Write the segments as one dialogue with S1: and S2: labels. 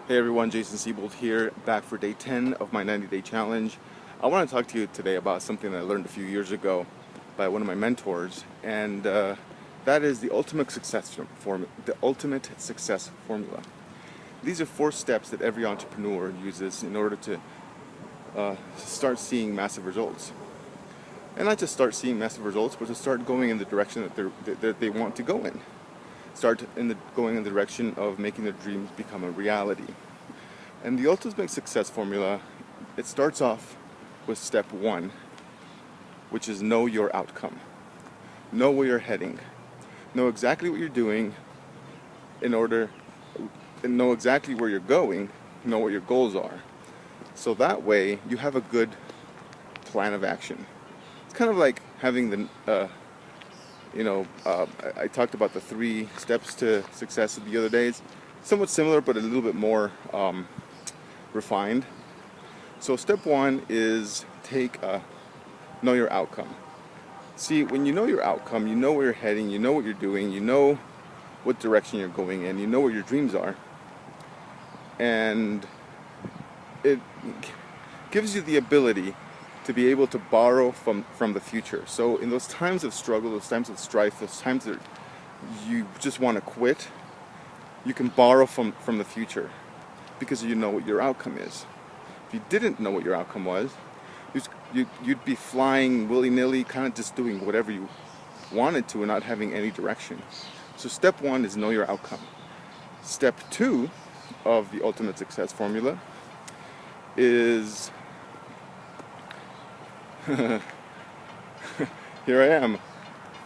S1: Hey everyone, Jason Siebold here, back for day 10 of my 90-day challenge. I want to talk to you today about something that I learned a few years ago by one of my mentors, and that is the ultimate success formula. These are 4 steps that every entrepreneur uses in order to start seeing massive results. And not just start seeing massive results, but to start going in the direction that they want to go in. Going in the direction of making their dreams become a reality. And the ultimate success formula, it starts off with step 1, which is know your outcome. Know where you're heading. Know exactly what you're doing and know exactly where you're going, know what your goals are. So that way you have a good plan of action. It's kind of like having I talked about the 3 steps to success the other days. Somewhat similar, but a little bit more refined. So step 1 is know your outcome. See, when you know your outcome, you know where you're heading, you know what you're doing, you know what direction you're going in, you know what your dreams are, and it gives you the ability to be able to borrow from the future. So in those times of struggle, those times of strife, those times that you just want to quit, you can borrow from the future because you know what your outcome is. If you didn't know what your outcome was, you'd be flying willy-nilly, kind of just doing whatever you wanted to and not having any direction. So step 1 is know your outcome. Step 2 of the ultimate success formula is here I am,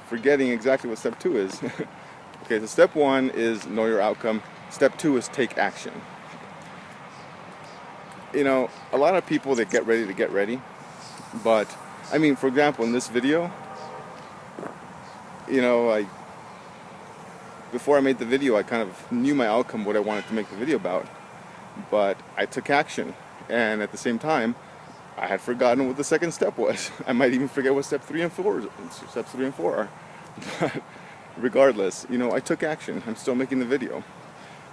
S1: forgetting exactly what step 2 is. Okay, so step 1 is know your outcome. Step 2 is take action. You know, a lot of people that get ready, but I mean, for example, in this video, before I made the video, I kind of knew my outcome, what I wanted to make the video about, but I took action, and at the same time, I had forgotten what the second step was. I might even forget what steps 3 and 4 are. But regardless, I took action. I'm still making the video.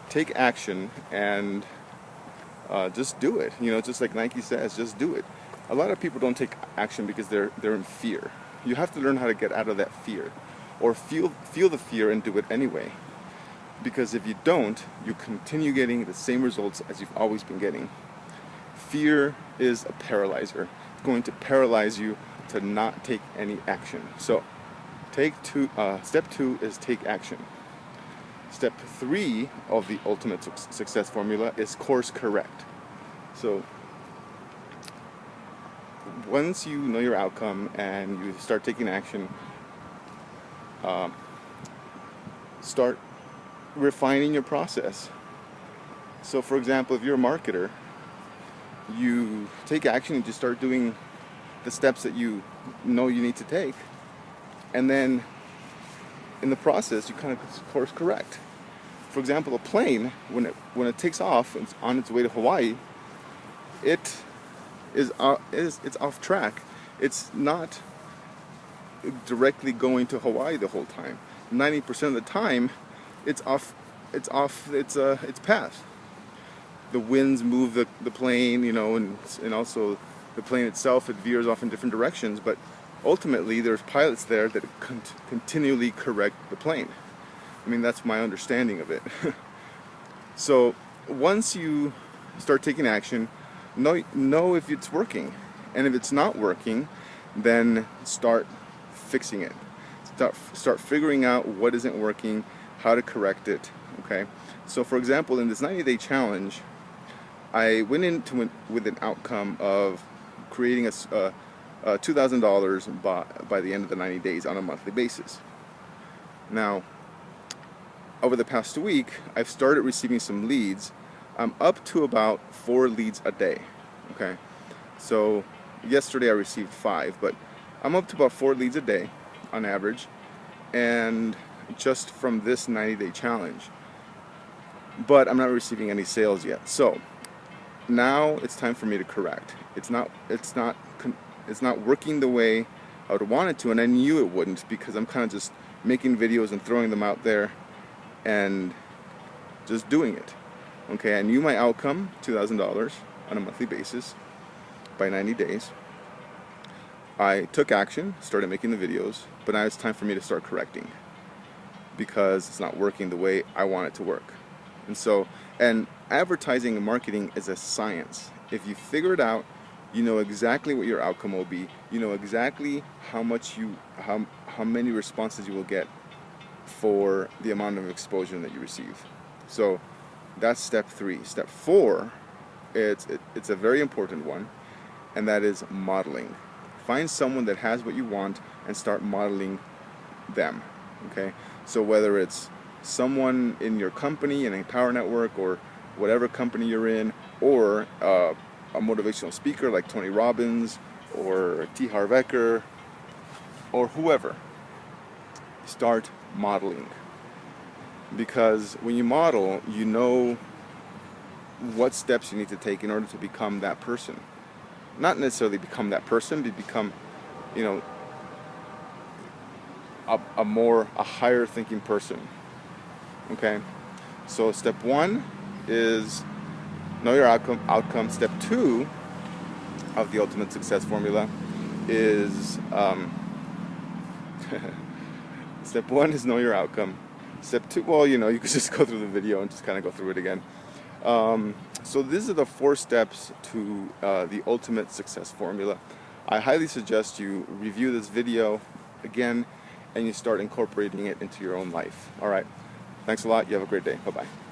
S1: Take action and just do it. Just like Nike says, just do it. A lot of people don't take action because they're in fear. You have to learn how to get out of that fear, or feel the fear and do it anyway. Because if you don't, you continue getting the same results as you've always been getting. Fear is a paralyzer. It's going to paralyze you to not take any action. So step 2 is take action. Step 3 of the ultimate success formula is course correct. So once you know your outcome and you start taking action, start refining your process. So for example, if you're a marketer, you take action and just start doing the steps that you know you need to take, and then in the process you kind of course correct. For example, a plane, when it takes off and it's on its way to Hawaii, it's off track. It's not directly going to Hawaii the whole time. 90% of the time it's off its path. The winds move the plane, and also the plane itself, it veers off in different directions, but ultimately there's pilots there that continually correct the plane. I mean, that's my understanding of it. So once you start taking action, know if it's working, and if it's not working, then start fixing it. Start figuring out what isn't working, how to correct it. Okay, so for example, in this 90-day challenge, I went into it with an outcome of creating a $2,000 by the end of the 90 days on a monthly basis. Now, over the past week, I've started receiving some leads. I'm up to about 4 leads a day. Okay, so yesterday I received 5, but I'm up to about 4 leads a day on average, and just from this 90-day challenge. But I'm not receiving any sales yet. So now it's time for me to correct. It's not working the way I would want it to, and I knew it wouldn't, because I'm kind of just making videos and throwing them out there and just doing it. Okay, I knew my outcome, $2,000 on a monthly basis by 90 days. I took action, started making the videos, but now it's time for me to start correcting because it's not working the way I want it to work. And advertising and marketing is a science. If you figure it out, you know exactly what your outcome will be. You know exactly how many responses you will get for the amount of exposure that you receive. So that's step 3. Step 4, it's a very important one, and that is modeling. Find someone that has what you want and start modeling them. Okay, so whether it's someone in your company, an Empower Network, or whatever company you're in, or a motivational speaker like Tony Robbins or T. Harv Eker or whoever, start modeling. Because when you model, you know what steps you need to take in order to become that person. Not necessarily become that person, but become, you know, a higher thinking person. Okay, so step 1 is know your outcome. Step 2 of the ultimate success formula is step 1 is know your outcome. Step 2, well, you know, you could just go through the video and just kind of go through it again. So these are the 4 steps to the ultimate success formula. I highly suggest you review this video again and you start incorporating it into your own life. All right. Thanks a lot. You have a great day. Bye-bye.